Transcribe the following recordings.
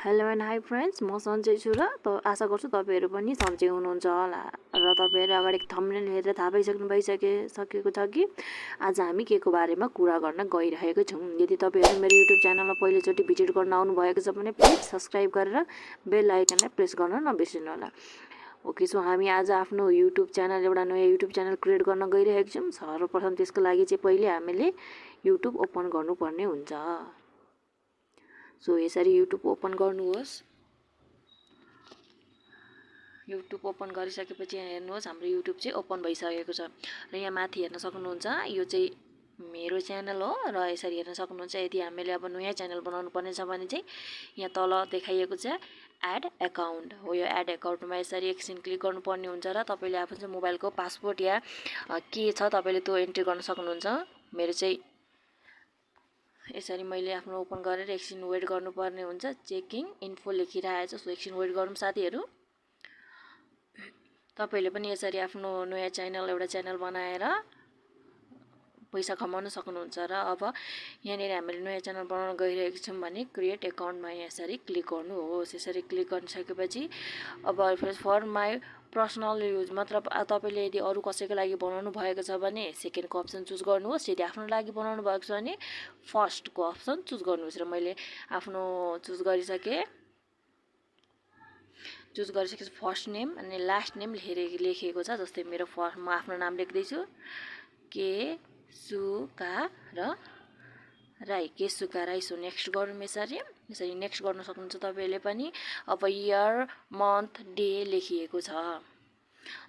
Hello and high friends, म सन्चै छु र आशा गर्छु तपाईँहरू पनि सन्चै हुनुहुन्छ होला र तपाईँहरू अगाडि थम्बनेल हेरेर थाहा भइसकेको छ कि आज हामी के को बारेमा कुरा गर्न गइरहेको छौँ। यदि तपाईँहरू मेरो युट्युब च्यानलमा पहिलोचोटि भिजिट गर्न आउनुभएको छ भने प्लिज सब्सक्राइब गरेर बेल आइकनलाई प्रेस गर्न नबिर्सिनु होला। ओके, सो हामी आज आफ्नो युट्युब च्यानल एउटा नयाँ युट्युब च्यानल क्रिएट गर्न गइरहेको छौँ। सर्वप्रथम त्यसको लागि चाहिँ पहिले हामीले युट्युब ओपन गर्नुपर्ने हुन्छ। सो यसरी युट्युब ओपन गर्नुहोस्। युट्युब ओपन गरिसकेपछि यहाँ हेर्नुहोस् हाम्रो युट्युब चाहिँ ओपन भइसकेको छ र यहाँ माथि हेर्न सक्नुहुन्छ यो चाहिँ मेरो च्यानल हो र यसरी हेर्न सक्नुहुन्छ। यदि हामीले अब नयाँ च्यानल बनाउनु पर्ने छ भने चाहिँ यहाँ तल देखाइएको छ एड एकाउन्ट हो। यो एड एकाउन्टमा यसरी एकछिन क्लिक गर्नुपर्ने हुन्छ र तपाईँले आफ्नो चाहिँ मोबाइलको पासवर्ड या के छ तपाईँले त्यो एन्ट्री गर्न सक्नुहुन्छ। मेरो चाहिँ यसरी मैले आफ्नो ओपन गरेर एकछिन वेट गर्नुपर्ने हुन्छ। चेकिङ इन्फो लेखिरहेको छ, सो एकछिन वेट गरौँ साथीहरू। तपाईँले पनि यसरी आफ्नो नयाँ च्यानल एउटा च्यानल बनाएर पैसा कमाउन सक्नुहुन्छ र अब यहाँनिर हामीले नयाँ च्यानल बनाउन गइरहेको छौँ भने क्रिएट एकाउन्टमा यसरी क्लिक गर्नुहोस्। यसरी क्लिक गरिसकेपछि अब फर माई पर्सनल युज मतलब तपाईँले यदि अरू कसैको लागि बनाउनु भएको छ भने सेकेन्डको अप्सन चुज गर्नुहोस्। यदि आफ्नो लागि बनाउनु भएको छ भने फर्स्टको अप्सन चुज गर्नुहोस् र मैले आफ्नो चुज गरिसकेँ। फर्स्ट नेम अनि लास्ट नेम लेखेको छ। जस्तै मेरो म आफ्नो नाम लेख्दैछु केसुकाराई। सो नेक्स्ट गरौँ। यसरी नेक्स्ट गर्न सक्नुहुन्छ तपाईँले पनि। अब इयर मन्थ डे लेखिएको छ।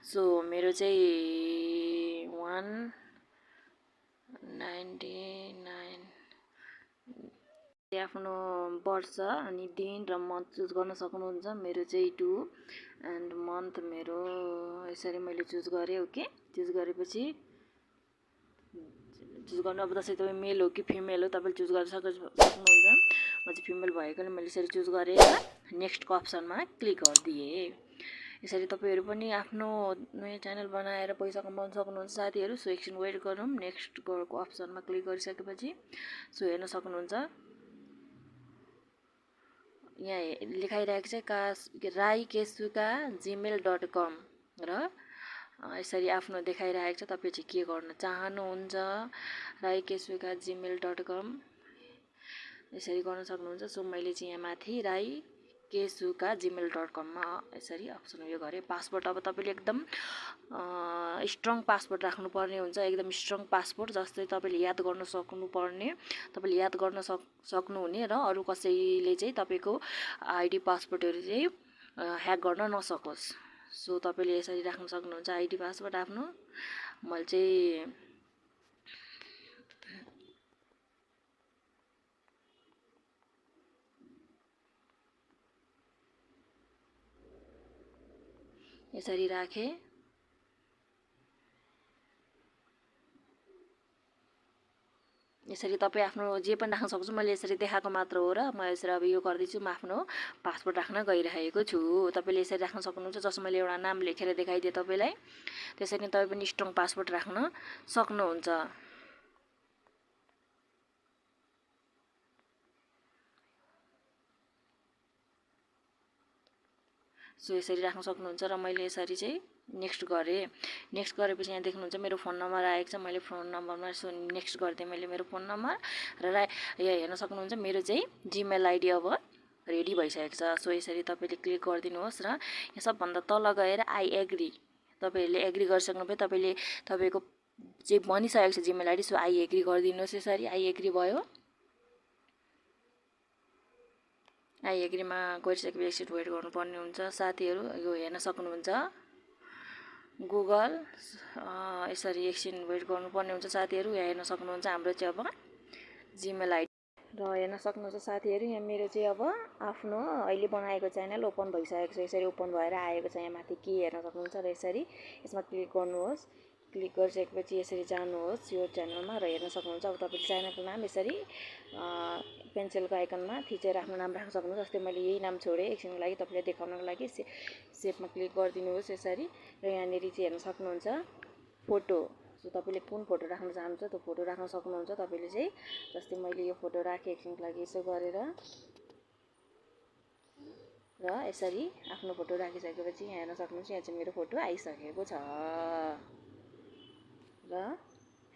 सो मेरो चाहिँ 199 आफ्नो वर्ष अनि दिन र मन्थ चुज गर्न सक्नुहुन्छ। मेरो चाहिँ 2 एन्ड मन्थ मेरो यसरी मैले चुज गरेँ। ओके, चुज गरेपछि चुज गर्नु अब जस्तै तपाईँ मेल हो कि फिमेल हो तपाईँले चुज गर्न सक्नुहुन्छ। म चाहिँ फिमेल भएकोले मैले यसरी चुज गरेर नेक्स्टको अप्सनमा क्लिक गरिदिएँ। यसरी तपाईँहरू पनि आफ्नो नयाँ च्यानल बनाएर पैसा कमाउन सक्नुहुन्छ साथीहरू। सो एकछिन वेट गरौँ। नेक्स्टको अप्सनमा क्लिक गरिसकेपछि सो हेर्न सक्नुहुन्छ यहाँ लेखाइरहेको छ kasari@gmail.com र यसरी आफ्नो देखाइरहेको छ तपाईँ चाहिँ के गर्न चाहनुहुन्छ। rai@gmail.com यसरी गर्न सक्नुहुन्छ। सो मैले चाहिँ यहाँ माथि rai@gmail.com मा यसरी अप्सन उयो गरेँ। पासवर्ड अब तपाईँले एकदम स्ट्रङ पासवर्ड राख्नुपर्ने हुन्छ। एकदम स्ट्रङ पासवर्ड जस्तै तपाईँले याद गर्न सक्नुपर्ने, तपाईँले याद गर्न सक्नुहुने र अरू कसैले चाहिँ तपाईँको आइडी पासवर्डहरू चाहिँ ह्याक गर्न नसकोस्। सो तपाईँले यसरी राख्न सक्नुहुन्छ आइडी पासवर्ड आफ्नो। मैले चाहिँ यसरी राखेँ। यसरी तपाईँ आफ्नो जे पनि राख्न सक्छु। मैले यसरी देखाएको मात्र हो र म यसरी अब यो गर्दैछु। म आफ्नो पासवर्ड राख्न गइरहेको छु। तपाईँले यसरी राख्न सक्नुहुन्छ। जस्तो मैले एउटा नाम लेखेर देखाइदिएँ तपाईँलाई, त्यसरी तपाईँ पनि स्ट्रङ पासवर्ड राख्न सक्नुहुन्छ। सो यसरी राख्न सक्नुहुन्छ र मैले यसरी चाहिँ नेक्स्ट गरेँ। नेक्स्ट गरेपछि यहाँ देख्नुहुन्छ मेरो फोन नम्बर आएको छ। मैले फोन नम्बरमा सो नेक्स्ट गरिदिएँ मैले मेरो फोन नम्बर र यहाँ हेर्न सक्नुहुन्छ मेरो चाहिँ जिमेल आइडी अब रेडी भइसकेको छ। सो यसरी तपाईँले क्लिक गरिदिनुहोस् र यहाँ सबभन्दा तल गएर आई एग्री तपाईँहरूले एग्री गरिसक्नुभयो। तपाईँले तपाईँको चाहिँ भनिसकेको छ जिमेल आइडी। सो आई एग्री गरिदिनुहोस्। यसरी आई एग्री भयो। आई एग्रीमा गरिसकेपछि एकछिन वेट गर्नुपर्ने हुन्छ साथीहरू। यो हेर्न सक्नुहुन्छ गुगल। यसरी एकछिन वेट गर्नुपर्ने हुन्छ साथीहरू। यहाँ हेर्न सक्नुहुन्छ हाम्रो चाहिँ अब जिमेल आइडी र हेर्न सक्नुहुन्छ साथीहरू यहाँ मेरो चाहिँ अब आफ्नो अहिले बनाएको च्यानल ओपन भइसकेको छ। यसरी ओपन भएर आएको छ। यहाँ माथि के हेर्न सक्नुहुन्छ र यसरी यसमा क्लिक गर्नुहोस्। क्लिक गरिसकेपछि यसरी जानुहोस् यो च्यानलमा र हेर्न सक्नुहुन्छ। अब तपाईँले च्यानलको नाम यसरी पेन्सिलको आइकनमा थिचेर आफ्नो नाम राख्न सक्नुहुन्छ। जस्तै मैले यही नाम छोडेँ एकछिनको लागि तपाईँले देखाउनको लागि। सेभमा क्लिक गरिदिनुहोस् यसरी र यहाँनिर चाहिँ हेर्न सक्नुहुन्छ फोटो। सो तपाईँले कुन फोटो राख्न चाहनुहुन्छ त्यो फोटो राख्न सक्नुहुन्छ तपाईँले चाहिँ। जस्तै मैले यो फोटो राखेँ एकछिनको लागि यसो गरेर। र यसरी आफ्नो फोटो राखिसकेपछि यहाँ हेर्न सक्नुहुन्छ, यहाँ चाहिँ मेरो फोटो आइसकेको छ। र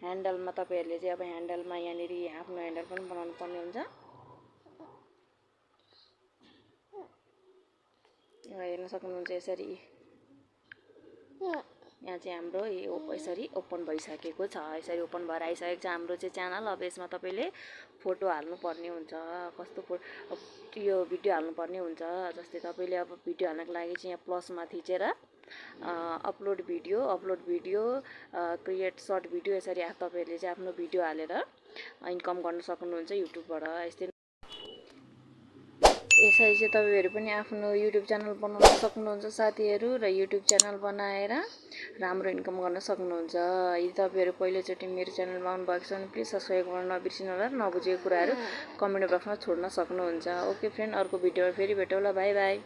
ह्यान्डलमा तपाईहरुले चाहिँ अब ह्यान्डलमा यहाँनिर आफ्नो ह्यान्डल पनि बनाउनु पर्ने हुन्छ। हेर्न सक्नुहुन्छ यसरी यहाँ चाहिँ हाम्रो यसरी ओपन भइसकेको छ। यसरी ओपन भएर आइसकेको छ हाम्रो चाहिँ च्यानल। अब यसमा तपाईले फोटो हाल्नु पर्ने हुन्छ, कस्तो यो भिडियो हाल्नु पर्ने हुन्छ। जस्तै तपाईले अब भिडियो हाल्नको लागि चाहिँ यहाँ प्लसमा थिचेर upload video create short video यसरी तपाईहरुले चाहिँ आफ्नो भिडियो हालेर इन्कम गर्न सक्नुहुन्छ युट्युबबाट। यसरी चाहिँ तपाईहरु पनि आफ्नो युट्युब च्यानल बनाउन सक्नुहुन्छ साथीहरु, र युट्युब च्यानल बनाएर राम्रो इन्कम गर्न सक्नुहुन्छ। यदि तपाईहरु पहिलोचोटि मेरो च्यानलमा आउनुभएको छ भने प्लिज सब्स्क्राइब गर्न नबिर्सिनु होला। नबुझेको कुराहरु कमेन्ट बक्समा छोड्न सक्नुहुन्छ। ओके फ्रेन्ड, अर्को भिडियोमा फेरि भेटौँला। Bye bye.